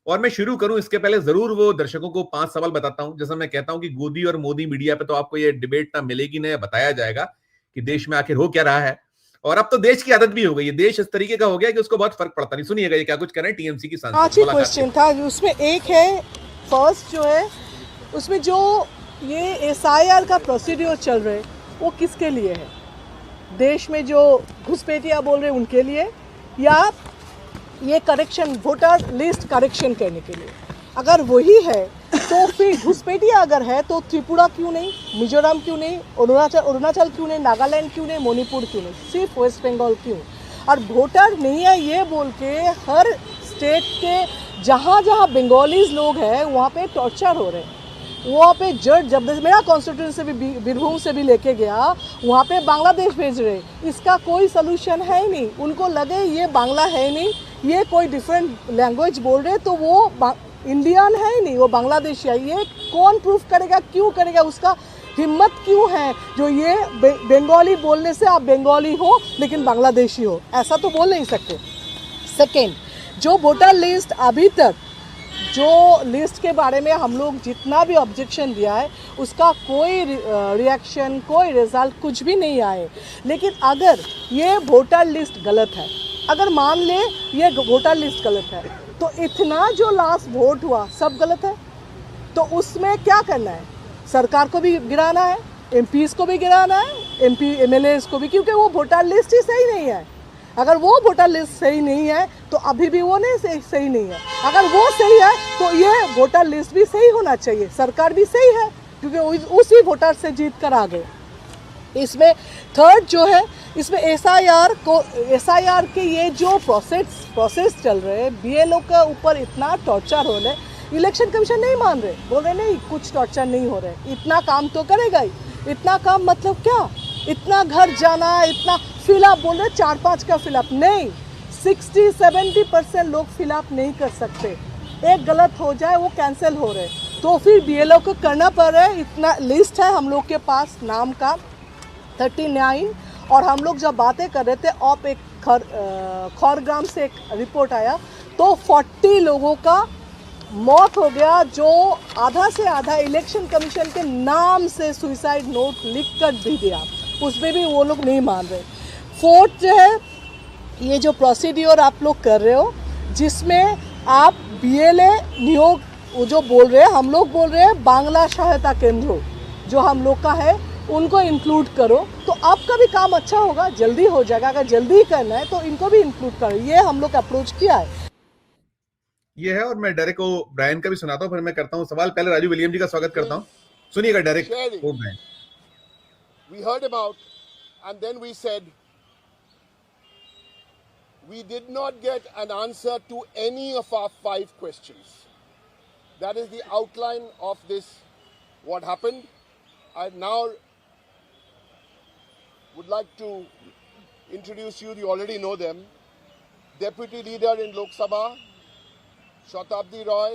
और मैं शुरू करूं इसके पहले जरूर वो दर्शकों को 5 सवाल बताता हूं। जैसा मैं कहता हूं कि गोदी और मोदी मीडिया पे तो आपको ये डिबेट ना मिलेगी ना बताया जाएगा कि देश में आखिर हो क्या रहा है। और अब तो देश की आदत भी हो गई है, देश इस तरीके का हो गया कि उसको बहुत फर्क पड़ता नहीं। सुनिएगा ये क्या कुछ कह रहे हैं टीएमसी की सांसद। 5 ही क्वेश्चन था, उसमें एक है फर्स्ट जो है उसमें जो ये एसआईआर का प्रोसीड्यूर चल रहा है वो किसके लिए है? देश में जो घुसपैठिया बोल रहे हैं उनके लिए, या ये करेक्शन वोटर लिस्ट करेक्शन करने के लिए? अगर वही है तो फिर घुसपैठिया अगर है तो त्रिपुरा क्यों नहीं, मिजोरम क्यों नहीं, अरुणाचल क्यों नहीं, नागालैंड क्यों नहीं, मणिपुर क्यों नहीं, सिर्फ वेस्ट बंगाल क्यों? और वोटर नहीं है ये बोल के हर स्टेट के जहाँ जहाँ बंगालीज लोग हैं वहाँ पे टॉर्चर हो रहे हैं। वहाँ पे जज जब मेरा कॉन्स्टिट्यूशन से भी बीरभूम से भी लेके गया वहाँ पे बांग्लादेश भेज रहे, इसका कोई सलूशन है ही नहीं। उनको लगे ये बांग्ला है नहीं, ये कोई डिफरेंट लैंग्वेज बोल रहे तो वो इंडियन है ही नहीं, वो बांग्लादेशी है। ये कौन प्रूफ करेगा, क्यों करेगा? उसका हिम्मत क्यों है जो ये बंगाली बोलने से आप बंगाली हो लेकिन बांग्लादेशी हो, ऐसा तो बोल नहीं सकते। सेकेंड, जो वोटर लिस्ट अभी तक जो लिस्ट के बारे में हम लोग जितना भी ऑब्जेक्शन दिया है उसका कोई रिएक्शन, कोई रिजल्ट कुछ भी नहीं आए। लेकिन अगर ये वोटर लिस्ट गलत है, अगर मान ले ये वोटर लिस्ट गलत है तो इतना जो लास्ट वोट हुआ सब गलत है, तो उसमें क्या करना है? सरकार को भी गिराना है, एमपीज को भी गिराना है, एमपी एमएलए को भी, क्योंकि वो वोटर लिस्ट ही सही नहीं है। अगर वो वोटर लिस्ट सही नहीं है तो अभी भी वो नहीं सही नहीं है। अगर वो सही है तो ये वोटर लिस्ट भी सही होना चाहिए, सरकार भी सही है, क्योंकि उसी वोटर से जीत कर आ गए। इसमें थर्ड जो है, इसमें एसआईआर के ये जो प्रोसेस चल रहे हैं, बीएलओ के ऊपर इतना टॉर्चर हो रहा है, इलेक्शन कमीशन नहीं मान रहे, बोल रहे नहीं कुछ टॉर्चर नहीं हो रहे, इतना काम तो करेगा ही। इतना काम मतलब क्या? इतना घर जाना, इतना फिलअप बोल रहे 4-5 का फिलअप नहीं, 60-70% लोग फिलअप नहीं कर सकते। एक गलत हो जाए वो कैंसिल हो रहे, तो फिर बीएलओ को करना पड़ रहा है। इतना लिस्ट है हम लोग के पास नाम का 39, और हम लोग जब बातें कर रहे थे आप एक खौरग्राम से एक रिपोर्ट आया तो 40 लोगों का मौत हो गया, जो आधा से आधा इलेक्शन कमीशन के नाम से सुसाइड नोट लिख कर भी दिया, उसमें भी वो लोग नहीं मान रहे। फोर्थ जो है, ये जो प्रोसीड्योर आप लोग कर रहे हो जिसमें आप बीएलए नियोग, वो जो बोल रहे हैं, हम लोग बोल रहे हैं बांग्ला सहायता केंद्र जो हम लोग का है उनको इंक्लूड करो तो आपका भी काम अच्छा होगा, जल्दी हो जाएगा। अगर जल्दी करना है तो इनको भी इंक्लूड करो, ये हम लोग अप्रोच किया है। ये है, और मैं डेरेक ओ ब्रायन का भी सुनाता हूं, फिर मैं करता हूं सवाल। पहले राजू विलियम जी का स्वागत करता हूं। सुनिएगा Derek O'Brien. We heard about, and then we said we did not get an answer to any of our 5 questions. That is the outline of this, what happened. I now would like to introduce you already know them. Deputy Leader in Lok Sabha, Shatabdi Roy.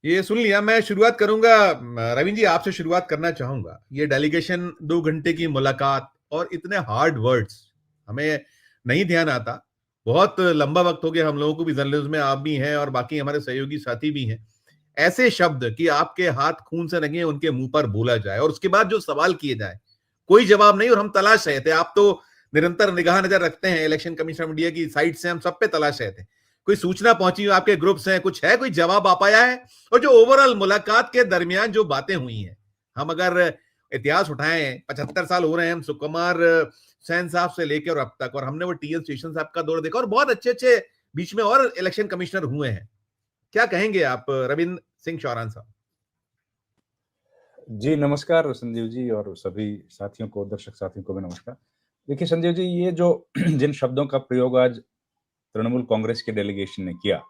ये सुन लिया। मैं शुरुआत करूंगा, रविंद्र जी आपसे शुरुआत करना चाहूंगा। ये डेलीगेशन 2 घंटे की मुलाकात और इतने हार्ड वर्ड्स हमें नहीं ध्यान आता। बहुत लंबा वक्त हो गया हम लोगों को भी, जर्नलिज्म में आप भी हैं और बाकी हमारे सहयोगी साथी भी हैं। ऐसे शब्द कि आपके हाथ खून से रंगे उनके मुंह पर बोला जाए और उसके बाद जो सवाल किए जाए कोई जवाब नहीं, और हम तलाश रहे थे। आप तो निरंतर निगाह नजर रखते हैं इलेक्शन कमीशन ऑफ इंडिया की साइट से, हम सब पे तलाश रहे थे। कोई सूचना पहुंची हो आपके ग्रुप से, कुछ है, कोई जवाब आ पाया है? और जो ओवरऑल मुलाकात के दरमियान जो बातें हुई हैं, हम अगर इतिहास उठाएं, 75 साल हो रहे हैं हम सुकुमार सेन साहब से लेकर और अब तक, और हमने वो टीएन स्टेशन साहब का दौर देखा और बहुत अच्छे अच्छे बीच में और इलेक्शन कमिश्नर हुए हैं। क्या कहेंगे आप रविंद्र सिंह चौहान साहब? जी नमस्कार संजीव जी, और सभी साथियों को, दर्शक साथियों को भी नमस्कार। देखिए संजीव जी, ये जो जिन शब्दों का प्रयोग आज तृणमूल कांग्रेस के डेलीगेशन ने किया,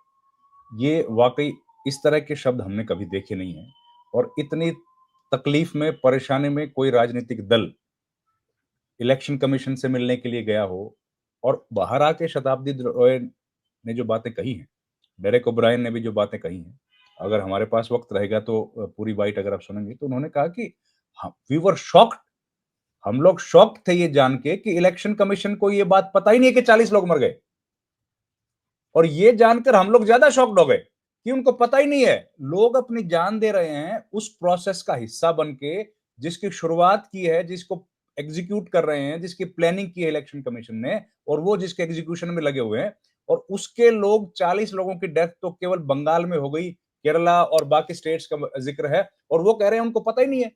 ये वाकई इस तरह के शब्द हमने कभी देखे नहीं है। और इतनी तकलीफ में, परेशानी में कोई राजनीतिक दल इलेक्शन कमीशन से मिलने के लिए गया हो और बाहर आके शताब्दी रॉय ने जो बातें कही हैं, डेरेक ओब्रायन ने भी जो बातें कही हैं, अगर हमारे पास वक्त रहेगा तो पूरी बाइट अगर आप सुनेंगे तो उन्होंने कहा कि वी वर शॉक्ड, हम लोग शॉक्ड थे ये जान के कि इलेक्शन कमीशन को ये बात पता ही नहीं है कि 40 लोग मर गए। और ये जानकर हम लोग ज्यादा शॉक्ड हो गए कि उनको पता ही नहीं है, लोग अपनी जान दे रहे हैं उस प्रोसेस का हिस्सा बनके, जिसकी शुरुआत की है, जिसको एग्जीक्यूट कर रहे हैं, जिसकी प्लानिंग की है इलेक्शन कमीशन ने, और वो जिसके एग्जीक्यूशन में लगे हुए हैं, और उसके लोग 40 लोगों की डेथ तो केवल बंगाल में हो गई, केरला और बाकी स्टेट्स का जिक्र है, और वो कह रहे हैं उनको पता ही नहीं है।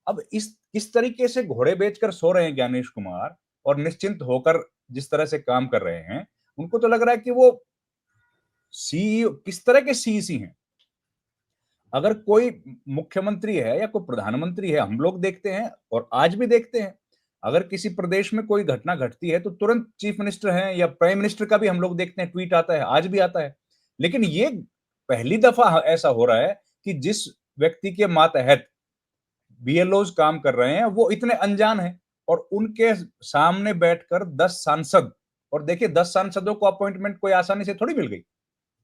अब इस तरीके से घोड़े बेचकर सो रहे हैं ज्ञानेश कुमार, और निश्चिंत होकर जिस तरह से काम कर रहे हैं, उनको तो लग रहा है कि वो सीईओ किस तरह के सीईसी हैं। अगर कोई मुख्यमंत्री है या कोई प्रधानमंत्री है, हम लोग देखते हैं और आज भी देखते हैं, अगर किसी प्रदेश में कोई घटना घटती है तो तुरंत चीफ मिनिस्टर हैं या प्राइम मिनिस्टर का भी हम लोग देखते हैं, ट्वीट आता है, आज भी आता है। लेकिन ये पहली दफा ऐसा हो रहा है कि जिस व्यक्ति के मातहत बीएलओज काम कर रहे हैं वो इतने अनजान हैं, और उनके सामने बैठकर 10 सांसद, और देखिए 10 सांसदों को अपॉइंटमेंट कोई आसानी से थोड़ी मिल गई,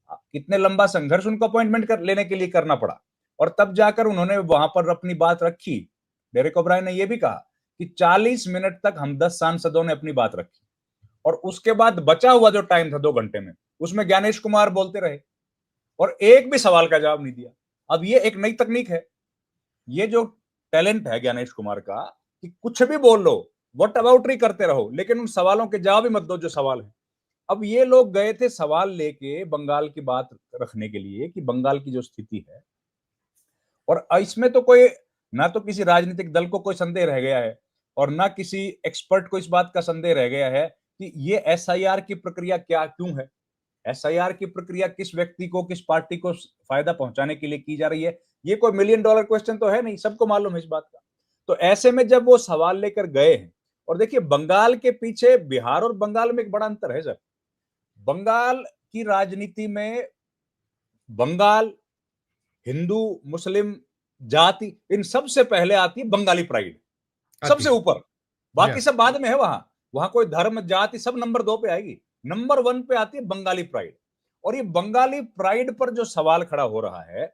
कितने लंबा संघर्ष उनको अपॉइंटमेंट लेने के लिए करना पड़ा, और तब जाकर उन्होंने वहां पर अपनी बात रखी। डेरेक ओब्रायन ने यह भी कहा कि 40 मिनट तक हम 10 सांसदों ने अपनी बात रखी, और उसके बाद बचा हुआ जो टाइम था 2 घंटे में, उसमें ज्ञानेश कुमार बोलते रहे और एक भी सवाल का जवाब नहीं दिया। अब ये एक नई तकनीक है, ये जो टैलेंट है ज्ञानेश कुमार का कि कुछ भी बोल लो, व्हाट अबाउट ही करते रहो, लेकिन उन सवालों के जवाब ही मत दो जो सवाल है। अब ये लोग गए थे सवाल लेके बंगाल की बात रखने के लिए कि बंगाल की जो स्थिति है, और इसमें तो कोई ना तो किसी राजनीतिक दल को कोई संदेह रह गया है और ना किसी एक्सपर्ट को इस बात का संदेह रह गया है कि ये एसआईआर की प्रक्रिया क्या क्यों है, एसआईआर की प्रक्रिया किस व्यक्ति को, किस पार्टी को फायदा पहुंचाने के लिए की जा रही है। ये कोई $1 मिलियन क्वेश्चन तो है नहीं, सबको मालूम है इस बात का। तो ऐसे में जब वो सवाल लेकर गए हैं, और देखिए बंगाल के पीछे बिहार और बंगाल में एक बड़ा अंतर है सर। बंगाल की राजनीति में बंगाल, हिंदू, मुस्लिम, जाति, इन सबसे पहले आती है बंगाली प्राइड, सबसे ऊपर, बाकी सब बाद में है। वहां कोई धर्म जाति सब नंबर 2 पे आएगी, नंबर 1 पे आती है बंगाली प्राइड। और ये बंगाली प्राइड पर जो सवाल खड़ा हो रहा है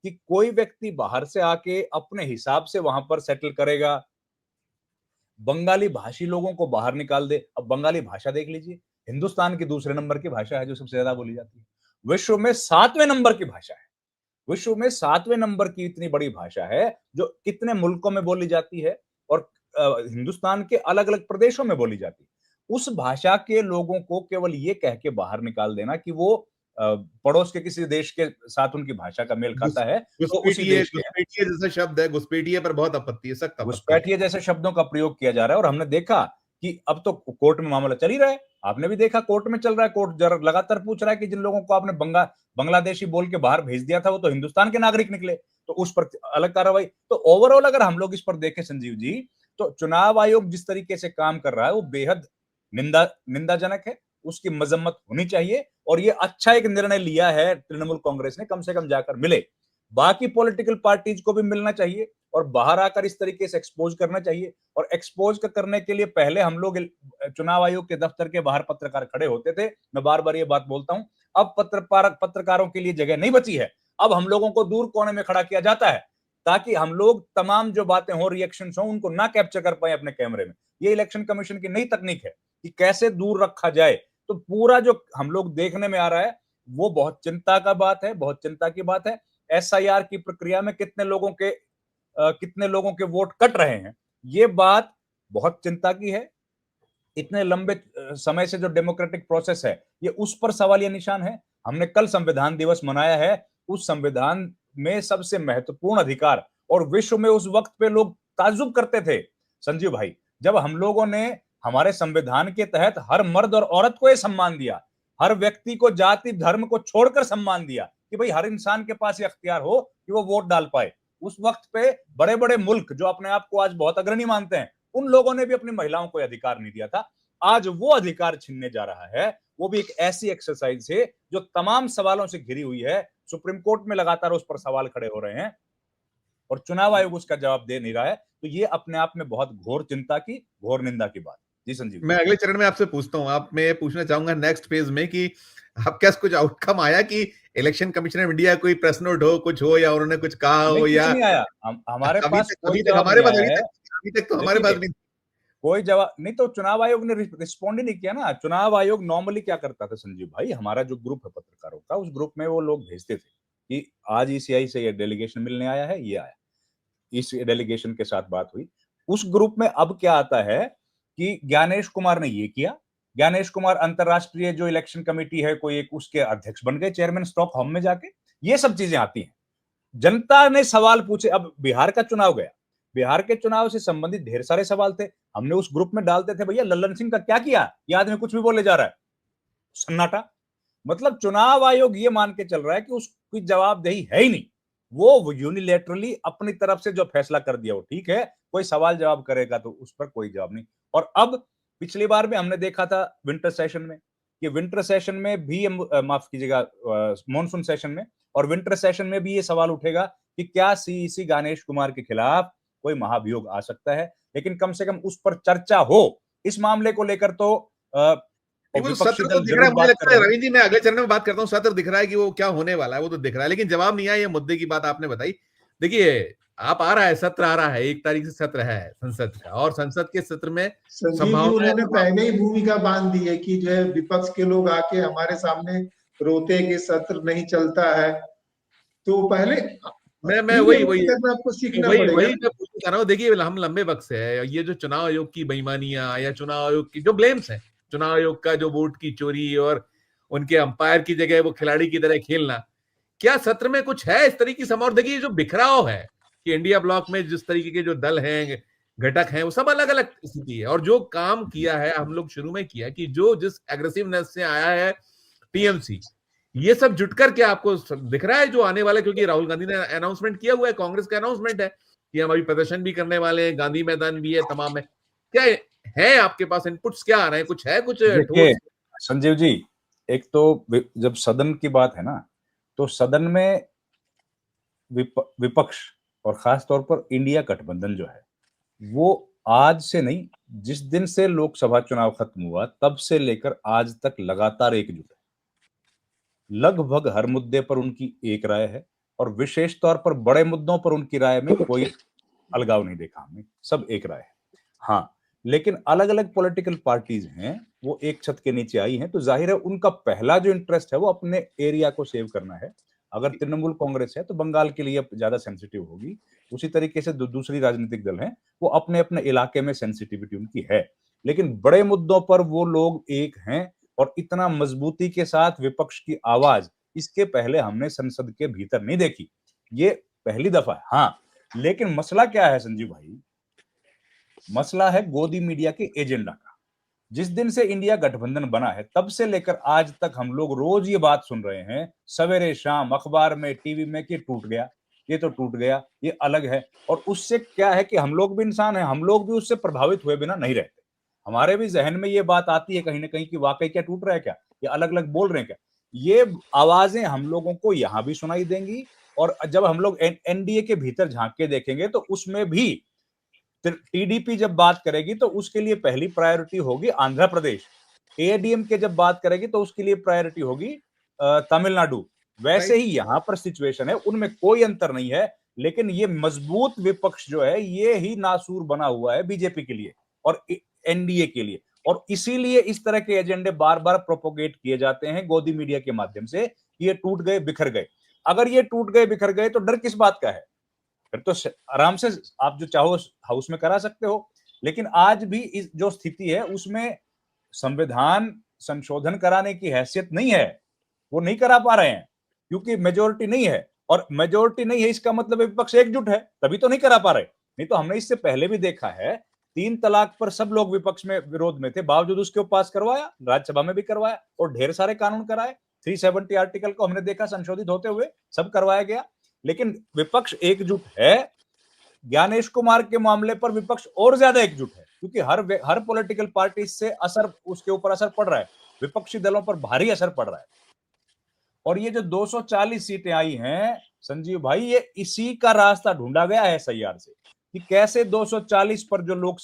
कि कोई व्यक्ति बाहर से आके अपने हिसाब से वहां पर सेटल करेगा, बंगाली भाषी लोगों को बाहर निकाल दे। अब बंगाली भाषा देख लीजिए, हिंदुस्तान की दूसरे नंबर की भाषा है जो सबसे ज्यादा बोली जाती है, विश्व में 7वें नंबर की भाषा है, विश्व में 7वें नंबर की इतनी बड़ी भाषा है जो कितने मुल्कों में बोली जाती है, और हिंदुस्तान के अलग अलग प्रदेशों में बोली जाती है। उस भाषा के लोगों को केवल ये कह के बाहर निकाल देना कि वो पड़ोस के किसी देश के साथ उनकी भाषा का मेल खाता है, तो उसी देश के घुसपैठिए जैसा शब्द है, घुसपैठिए पर बहुत आपत्ति है, सख्त आपत्ति है। घुसपैठिए जैसे शब्दों का प्रयोग किया जा रहा है, और हमने देखा कि अब तो कोर्ट में मामला चल ही रहा है, आपने भी देखा कोर्ट में चल रहा है, कोर्ट लगातार पूछ रहा है कि जिन लोगों को आपने बांग्लादेशी बोल के बाहर भेज दिया था वो तो हिंदुस्तान के नागरिक निकले, तो उस पर अलग कार्रवाई। तो ओवरऑल अगर हम लोग इस पर देखें संजीव जी, तो चुनाव आयोग जिस तरीके से काम कर रहा है वो बेहद निंदाजनक है, उसकी मजम्मत होनी चाहिए। और ये अच्छा एक निर्णय लिया है तृणमूल कांग्रेस ने, कम से कम जाकर मिले, बाकी पॉलिटिकल पार्टीज को भी मिलना चाहिए और बाहर आकर इस तरीके से एक्सपोज करना चाहिए। और एक्सपोज करने के लिए पहले हम लोग चुनाव आयोग के दफ्तर के बाहर पत्रकार खड़े होते थे, मैं बार बार ये बात बोलता हूं, अब पत्रकारों के लिए जगह नहीं बची है, अब हम लोगों को दूर कोने में खड़ा किया जाता है ताकि हम लोग तमाम जो बातें हो, रिएक्शंस हो, उनको ना कैप्चर कर पाए अपने कैमरे में। ये इलेक्शन कमीशन की नई तकनीक है कि कैसे दूर रखा जाए। तो पूरा जो हम लोग देखने में आ रहा है वो बहुत चिंता का बात है, बहुत चिंता की बात है। एसआईआर की प्रक्रिया में कितने लोगों के वोट कट रहे हैं, ये बात बहुत चिंता की है। इतने लंबे समय से जो डेमोक्रेटिक प्रोसेस है ये उस पर सवालिया निशान है। हमने कल संविधान दिवस मनाया है, उस संविधान में सबसे महत्वपूर्ण अधिकार, और विश्व में उस वक्त पे लोग ताज्जुब करते थे संजीव भाई, जब हम लोगों ने हमारे संविधान के तहत हर मर्द और औरत को यह सम्मान दिया, हर व्यक्ति को जाति धर्म को छोड़कर सम्मान दिया कि भाई हर इंसान के पास ये अख्तियार हो कि वो वोट डाल पाए। उस वक्त पे बड़े बड़े मुल्क जो अपने आप को आज बहुत अग्रणी मानते हैं, उन लोगों ने भी अपनी महिलाओं को अधिकार नहीं दिया था। आज वो अधिकार छीनने जा रहा है, वो भी एक ऐसी एक्सरसाइज है जो तमाम सवालों से घिरी हुई है। सुप्रीम कोर्ट में लगातार उस पर सवाल खड़े हो रहे हैं और चुनाव आयोग उसका जवाब दे नहीं रहा है। तो ये अपने आप में बहुत घोर चिंता की, घोर निंदा की बात। जी संजीव, मैं अगले चरण में आपसे पूछता हूं, आप मैं पूछना चाहूंगा नेक्स्ट फेज में कि आपके कुछ आउटकम आया कि इलेक्शन कमीशन ऑफ इंडिया कोई प्रेस नोट हो, कुछ हो, या उन्होंने कुछ कहा हो, या नहीं आया हमारे पास अभी तक हमारे पास नहीं। कोई जवाब नहीं, तो चुनाव आयोग ने रिस्पॉन्ड ही नहीं किया ना। चुनाव आयोग नॉर्मली क्या करता था संजीव भाई, हमारा जो ग्रुप है पत्रकारों का, उस ग्रुप में वो लोग भेजते थे कि आज ईसीआई से ये डेलीगेशन मिलने आया है, ये आया, इस डेलीगेशन के साथ बात हुई। उस ग्रुप में अब क्या आता है कि ज्ञानेश कुमार ने ये किया, ज्ञानेश कुमार अंतरराष्ट्रीय जो इलेक्शन कमेटी है कोई एक, उसके अध्यक्ष बन गए, चेयरमैन स्टॉकहोम में जाके, ये सब चीजें आती हैं। जनता ने सवाल पूछे। अब बिहार का चुनाव गया, बिहार के चुनाव से संबंधित ढेर सारे सवाल थे, हमने उस ग्रुप में डालते थे, भैया लल्लन सिंह का क्या किया, ये आदमी कुछ भी बोले जा रहा है, सन्नाटा। मतलब चुनाव आयोग ये मान के चल रहा है कि उसकी जवाबदेही है ही नहीं, वो यूनिलेटरली अपनी तरफ से जो फैसला कर दिया वो ठीक है, कोई सवाल जवाब करेगा तो उस पर कोई जवाब नहीं। और अब पिछली बार भी हमने देखा था विंटर सेशन में, कि विंटर सेशन में भी माफ कीजिएगा, मॉनसून सेशन में और विंटर सेशन में भी ये सवाल उठेगा कि क्या सीईसी ज्ञानेश कुमार के खिलाफ कोई महाभियोग आ सकता है, लेकिन कम से कम उस पर चर्चा हो। इस मामले को लेकर तो वो सत्र तो दिख रहा है, मुझे लगता है रविंद्र जी, मैं अगले चरण में बात करता हूँ, सत्र दिख रहा है कि वो क्या होने वाला है, वो तो दिख रहा है, लेकिन जवाब नहीं आया। ये मुद्दे की बात आपने बताई, देखिए आप आ रहा है, सत्र आ रहा है, 1 तारीख से सत्र है संसद का, और संसद के सत्र में संजीव जी उन्होंने पहले ही भूमिका बांध दी है कि जो है विपक्ष के लोग आके हमारे सामने रोते कि सत्र नहीं चलता है, तो पहले मैं वही आपको सीखना पड़ेगा। वही मैं पूछना चाह रहा हूँ। देखिए हम लंबे वक्त से है, ये जो चुनाव आयोग की बेईमानियां या चुनाव आयोग की जो ब्लेम्स हैं, चुनाव आयोग का जो वोट की चोरी और उनके अंपायर की जगह वो खिलाड़ी की तरह खेलना, क्या सत्र में कुछ है इस तरीके की समझ? देखिए जो बिखराव है कि इंडिया ब्लॉक में जिस तरीके के जो दल हैं, घटक हैं, वो सब अलग अलग स्थिति है, और जो काम किया है हम लोग शुरू में किया कि जो जिस एग्रेसिवनेस से आया है टीएमसी, ये सब जुटकर क्या आपको दिख रहा है जो आने वाला? क्योंकि राहुल गांधी ने अनाउंसमेंट किया हुआ है, कांग्रेस का अनाउंसमेंट है कि हम अभी प्रदर्शन भी करने वाले हैं, गांधी मैदान भी है, तमाम है। क्या है आपके पास इनपुट्स, क्या आ रहे हैं, कुछ है कुछ ठोस? संजीव जी, एक तो जब सदन की बात है ना, तो सदन में विपक्ष और खास तौर पर इंडिया गठबंधन जो है, वो आज से नहीं, जिस दिन से लोकसभा चुनाव खत्म हुआ तब से लेकर आज तक लगातार एकजुट है। लगभग हर मुद्दे पर उनकी एक राय है, और विशेष तौर पर बड़े मुद्दों पर उनकी राय में कोई अलगाव नहीं देखा हमने, सब एक राय है। हाँ, लेकिन अलग अलग पॉलिटिकल पार्टीज हैं, वो एक छत के नीचे आई हैं, तो जाहिर है उनका पहला जो इंटरेस्ट है वो अपने एरिया को सेव करना है। अगर तृणमूल कांग्रेस है तो बंगाल के लिए ज्यादा सेंसिटिव होगी, उसी तरीके से दूसरी राजनीतिक दल हैं वो अपने अपने इलाके में सेंसिटिविटी उनकी है, लेकिन बड़े मुद्दों पर वो लोग एक हैं, और इतना मजबूती के साथ विपक्ष की आवाज इसके पहले हमने संसद के भीतर नहीं देखी, ये पहली दफा है। हाँ, लेकिन मसला क्या है संजीव भाई, मसला है गोदी मीडिया के एजेंडा का। जिस दिन से इंडिया गठबंधन बना है तब से लेकर आज तक हम लोग रोज ये बात सुन रहे हैं, सवेरे शाम अखबार में, टीवी में, कि टूट गया, ये तो टूट गया, ये अलग है। और उससे क्या है कि हम लोग भी इंसान हैं, हम लोग भी उससे प्रभावित हुए बिना नहीं रहते, हमारे भी जहन में ये बात आती है कहीं ना कहीं कि वाकई क्या टूट रहा है, क्या ये अलग अलग बोल रहे हैं क्या। ये आवाजें हम लोगों को यहां भी सुनाई देंगी, और जब हम लोग एनडीए के भीतर झांक के देखेंगे तो उसमें भी टीडीपी जब बात करेगी तो उसके लिए पहली प्रायोरिटी होगी आंध्र प्रदेश, एआईएडीएमके जब बात करेगी तो उसके लिए प्रायोरिटी होगी तमिलनाडु। वैसे ही यहां पर सिचुएशन है, उनमें कोई अंतर नहीं है, लेकिन ये मजबूत विपक्ष जो है ये ही नासूर बना हुआ है बीजेपी के लिए और एनडीए के लिए, और इसीलिए इस तरह के एजेंडे बार बार प्रोपोगेट किए जाते हैं गोदी मीडिया के माध्यम से। ये टूट गए, बिखर गए। अगर ये टूट गए, बिखर गए तो डर किस बात का है? फिर तो आराम से आप जो चाहो हाउस में करा सकते हो, लेकिन आज भी इस जो स्थिति है उसमें संविधान संशोधन कराने की हैसियत नहीं है, वो नहीं करा पा रहे हैं क्योंकि मेजोरिटी नहीं है, और मेजोरिटी नहीं है इसका मतलब विपक्ष एकजुट है, तभी तो नहीं करा पा रहे। नहीं तो हमने इससे पहले भी देखा है, 3 तलाक पर सब लोग विपक्ष में विरोध में थे, बावजूद उसके पास करवाया, राज्यसभा में भी करवाया, और ढेर सारे कानून कराए। 370 आर्टिकल को हमने देखा संशोधित होते हुए, सब करवाया गया, लेकिन विपक्ष एकजुट है। ज्ञानेश कुमार के मामले पर विपक्ष और ज्यादा एकजुट है, क्योंकि हर पॉलिटिकल पार्टी से असर, उसके ऊपर असर पड़ रहा है, विपक्षी दलों पर भारी असर पड़ रहा है। और ये जो 240 सीटें आई हैं संजीव भाई, ये इसी का रास्ता ढूंढा गया है एसआईआर से, कि कैसे 240 पर जो लोग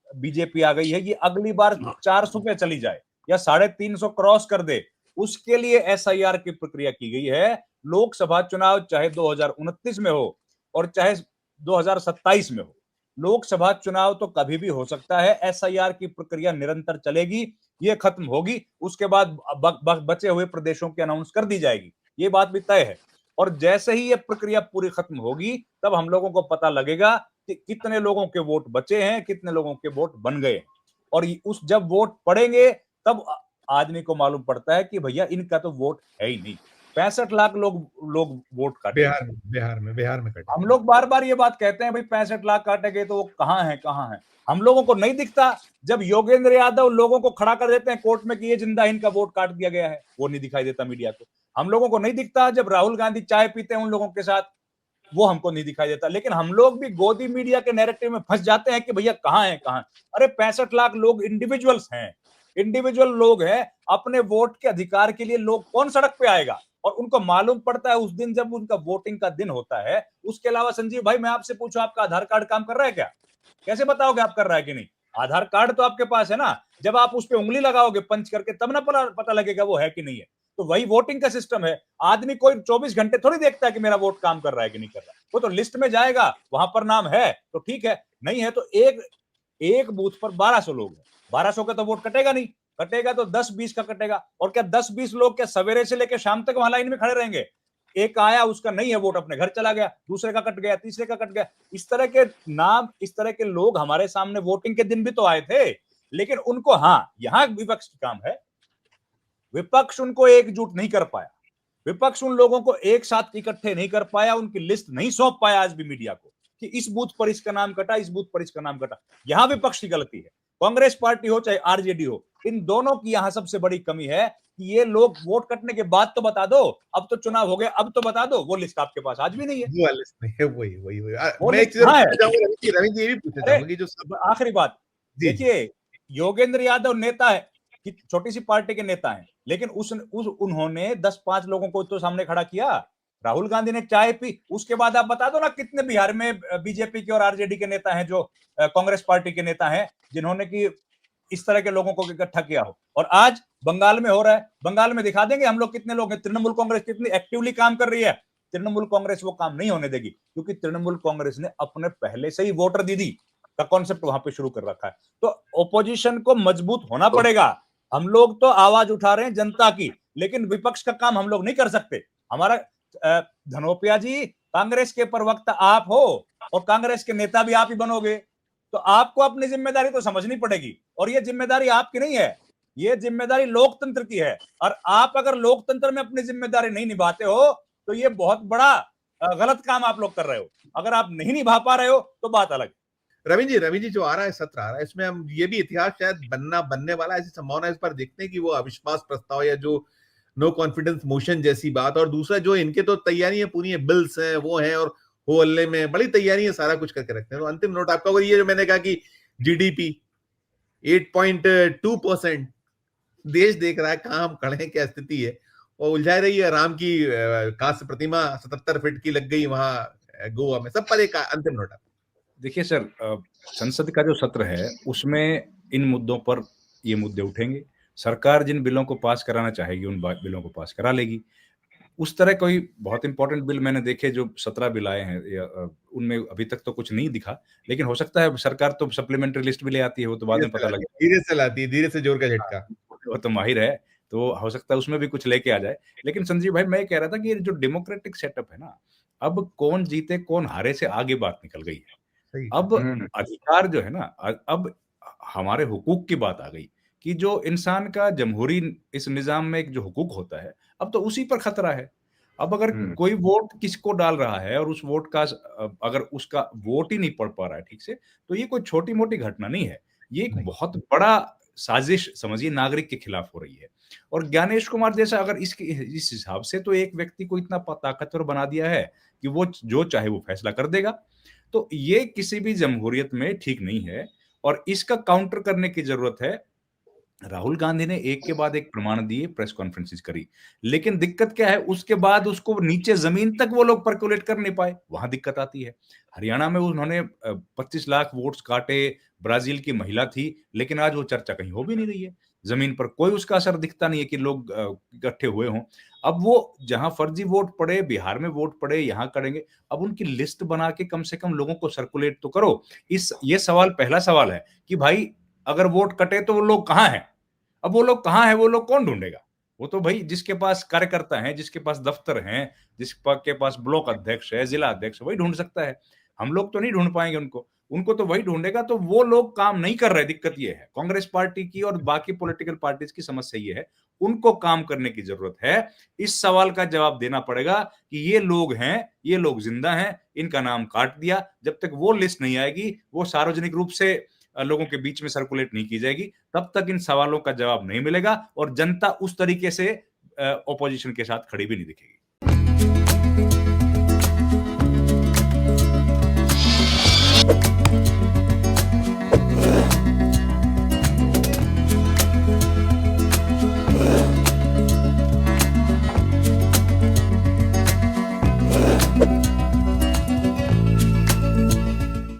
बीजेपी आ गई है ये अगली बार 400 पे चली जाए या 350 क्रॉस कर दे, उसके लिए एसआईआर की प्रक्रिया की गई है। लोकसभा चुनाव चाहे 2029 में हो और चाहे 2027 में हो, लोकसभा चुनाव तो कभी भी हो सकता है, एसआईआर की प्रक्रिया निरंतर चलेगी, ये खत्म होगी, उसके बाद बचे हुए प्रदेशों की अनाउंस कर दी जाएगी, ये बात भी तय है। और जैसे ही ये प्रक्रिया पूरी खत्म होगी, तब हम लोगों को पता लगेगा कि कितने लोगों के वोट बचे हैं, कितने लोगों के वोट बन गए। और उस जब वोट पड़ेंगे, तब आदमी को मालूम पड़ता है कि भैया इनका तो वोट है ही नहीं। 65 लाख लोग वोट काटे। बिहार में कटे। हम लोग बार बार ये बात कहते हैं भाई 65 लाख काटे गए, तो वो कहाँ है? हम लोगों को नहीं दिखता। जब योगेंद्र यादव लोगों को खड़ा कर देते हैं कोर्ट में कि ये जिंदा इनका वोट काट दिया गया है, वो नहीं दिखाई देता मीडिया को। हम लोगों को नहीं दिखता जब राहुल गांधी चाय पीते हैं उन लोगों के साथ, वो हमको नहीं दिखाई देता। लेकिन हम लोग भी गोदी मीडिया के नैरेटिव में फंस जाते हैं कि भैया कहाँ है। अरे 65 लाख लोग इंडिविजुअल्स हैं, इंडिविजुअल लोग हैं। अपने वोट के अधिकार के लिए लोग कौन सड़क पे आएगा? और उनको मालूम पड़ता है उस दिन जब उनका वोटिंग का दिन होता है। उसके अलावा संजीव भाई, मैं आपसे पूछूं, आपका आधार कार्ड काम कर रहा है क्या? कैसे बताओगे आप कर रहा है कि नहीं? आधार कार्ड तो आपके पास है ना, जब आप उस पर उंगली लगाओगे पंच करके, तब ना पता लगेगा वो है कि नहीं है। तो वही वोटिंग का सिस्टम है। आदमी कोई 24 घंटे थोड़ी देखता है कि मेरा वोट काम कर रहा है कि नहीं कर रहा। वो तो लिस्ट में जाएगा, वहां पर नाम है तो ठीक है, नहीं है तो एक बूथ पर 1200 लोग हैं, 1200 का तो वोट कटेगा नहीं। कटेगा तो 10-20 का कटेगा। और क्या 10-20 लोग क्या सवेरे से लेकर शाम तक वहां लाइन में खड़े रहेंगे? एक आया, उसका नहीं है वोट, अपने घर चला गया, दूसरे का कट गया, तीसरे का कट गया। इस तरह के नाम, इस तरह के लोग हमारे सामने वोटिंग के दिन भी तो आए थे। लेकिन उनको, हाँ, यहां विपक्ष का काम है, विपक्ष उनको एकजुट नहीं कर पाया। विपक्ष उन लोगों को एक साथ इकट्ठे नहीं कर पाया, उनकी लिस्ट नहीं सौंप पाया आज भी मीडिया को कि इस बूथ पर इसका नाम कटा, इस बूथ पर इसका नाम कटा। यहां विपक्ष की गलती है। कांग्रेस पार्टी हो चाहे आरजेडी हो, इन दोनों की यहां सबसे बड़ी कमी है कि ये लोग वोट कटने के बाद तो बता दो, अब तो चुनाव हो गए, अब तो बता दो। वो लिस्ट आपके पास आज भी नहीं है। वो लिस्ट नहीं है, वही वही वही वो मैं एक लिस्ट चीज कहां है? पूछना चाहूंगा रवि जी, ये भी पूछना चाहूंगा कि जो सब आखिरी बात जी देखिए, योगेंद्र यादव नेता है कि छोटी सी पार्टी के नेता हैं, लेकिन उन्होंने 10-5 लोगों को तो सामने खड़ा किया। राहुल गांधी ने चाय पी, उसके बाद आप बता दो ना कितने बिहार में बीजेपी के और आरजेडी के नेता हैं, जो कांग्रेस पार्टी के नेता हैं, जिन्होंने कि इस तरह के लोगों को इकट्ठा किया हो। और आज बंगाल में हो रहा है, बंगाल में दिखा देंगे हम लोग कितने लोग हैं। तृणमूल कांग्रेस कितनी एक्टिवली काम कर रही है। तृणमूल कांग्रेस वो काम नहीं होने देगी, क्योंकि तृणमूल कांग्रेस ने अपने पहले से ही वोटर दीदी का कॉन्सेप्ट वहां पे शुरू कर रखा है। तो ओपोजिशन को मजबूत होना पड़ेगा। हम लोग तो आवाज उठा रहे हैं जनता की, लेकिन विपक्ष का काम हम लोग नहीं कर सकते। हमारा धनोपिया जी, कांग्रेस के प्रवक्ता आप हो और कांग्रेस के नेता भी आप ही बनोगे, तो आपको अपनी जिम्मेदारी तो समझनी पड़ेगी। और ये जिम्मेदारी आपकी नहीं है, ये जिम्मेदारी लोकतंत्र की है। और आप अगर लोकतंत्र में अपनी जिम्मेदारी नहीं निभाते हो, तो ये बहुत बड़ा गलत काम आप लोग कर रहे हो। अगर आप नहीं निभा पा रहे हो तो बात अलग। रवि जी जो आ रहा है, सत्र आ रहा है, इसमें हम ये भी इतिहास शायद बनने वाला है, ऐसी संभावना इस पर देखते हैं कि वो अविश्वास प्रस्ताव या जो नो कॉन्फिडेंस मोशन जैसी बात, और दूसरा जो इनके तो तैयारियां पूरी है, बिल्स हैं, वो हैं, और हो हल्ले में बड़ी तैयारी है, सारा कुछ करके रखते हैं। तो अंतिम नोट आपका, और ये जो मैंने कहा कि जीडीपी 8.2% देश देख रहा है कहाँ हम खड़े हैं, क्या स्थिति है, और उलझा रही है। राम की कांस्य प्रतिमा 77 फीट की लग गई वहां गोवा में। सब पर एक अंतिम नोट। देखिए सर, संसद का जो सत्र है उसमें इन मुद्दों पर ये मुद्दे उठेंगे। सरकार जिन बिलों को पास कराना चाहेगी उन बिलों को पास करा लेगी। उस तरह कोई बहुत इंपॉर्टेंट बिल मैंने देखे जो 17 बिल आए हैं, उनमें अभी तक तो कुछ नहीं दिखा। लेकिन हो सकता है सरकार तो सप्लीमेंट्री लिस्ट भी ले आती है, वो तो बाद में पता लगे। धीरे से लाती है, धीरे से जोर का झटका। वो तो माहिर है, तो हो सकता है उसमें भी कुछ लेके आ जाए। लेकिन संजीव भाई, मैं ये कह रहा था कि ये जो डेमोक्रेटिक सेटअप है ना, अब कौन जीते कौन हारे से आगे बात निकल गई है। अब अधिकार जो है ना, अब हमारे हुकूक की बात आ गई कि जो इंसान का जमहूरी इस निजाम में एक जो हुकूक होता है, अब तो उसी पर खतरा है। अब अगर कोई वोट किसको डाल रहा है और उस वोट का अगर उसका वोट ही नहीं पड़ पा रहा है ठीक से, तो ये कोई छोटी मोटी घटना नहीं है, ये एक बहुत बड़ा साजिश समझिए नागरिक के खिलाफ हो रही है। और ज्ञानेश कुमार जैसा अगर इस हिसाब से तो एक व्यक्ति को इतना ताकतवर बना दिया है कि वो जो चाहे वो फैसला कर देगा, तो ये किसी भी जमहूरियत में ठीक नहीं है। और इसका काउंटर करने की जरूरत है। राहुल गांधी ने एक के बाद एक प्रमाण दिए, प्रेस कॉन्फ्रेंसेस करी, लेकिन दिक्कत क्या है, उसके बाद उसको नीचे जमीन तक वो लोग परकुलेट कर नहीं पाए, वहां दिक्कत आती है। हरियाणा में उन्होंने 25 लाख वोट्स काटे, ब्राजील की महिला थी, लेकिन आज वो चर्चा कहीं हो भी नहीं रही है। जमीन पर कोई उसका असर दिखता नहीं है कि लोग इकट्ठे हुए हों। अब वो जहां फर्जी वोट पड़े, बिहार में वोट पड़े, यहां करेंगे। अब उनकी लिस्ट बना के कम से कम लोगों को सर्कुलेट तो करो। ये सवाल, पहला सवाल है कि भाई अगर वोट कटे तो वो लोग कहां हैं? अब वो लोग कहां हैं, वो लोग कौन ढूंढेगा? वो तो भाई जिसके पास कार्यकर्ता हैं, जिसके पास दफ्तर हैं, जिसके पास ब्लॉक अध्यक्ष है, जिला अध्यक्ष, वही ढूंढ सकता है। हम लोग तो नहीं ढूंढ पाएंगे उनको, उनको तो वही ढूंढेगा। तो वो लोग काम नहीं कर रहे, दिक्कत ये है। कांग्रेस पार्टी की और बाकी पॉलिटिकल पार्टीज की समस्या ये है, उनको काम करने की जरूरत है। इस सवाल का जवाब देना पड़ेगा कि ये लोग हैं, ये लोग जिंदा हैं, इनका नाम काट दिया। जब तक वो लिस्ट नहीं आएगी, वो सार्वजनिक रूप से लोगों के बीच में सर्कुलेट नहीं की जाएगी, तब तक इन सवालों का जवाब नहीं मिलेगा और जनता उस तरीके से ऑपोजिशन के साथ खड़ी भी नहीं दिखेगी।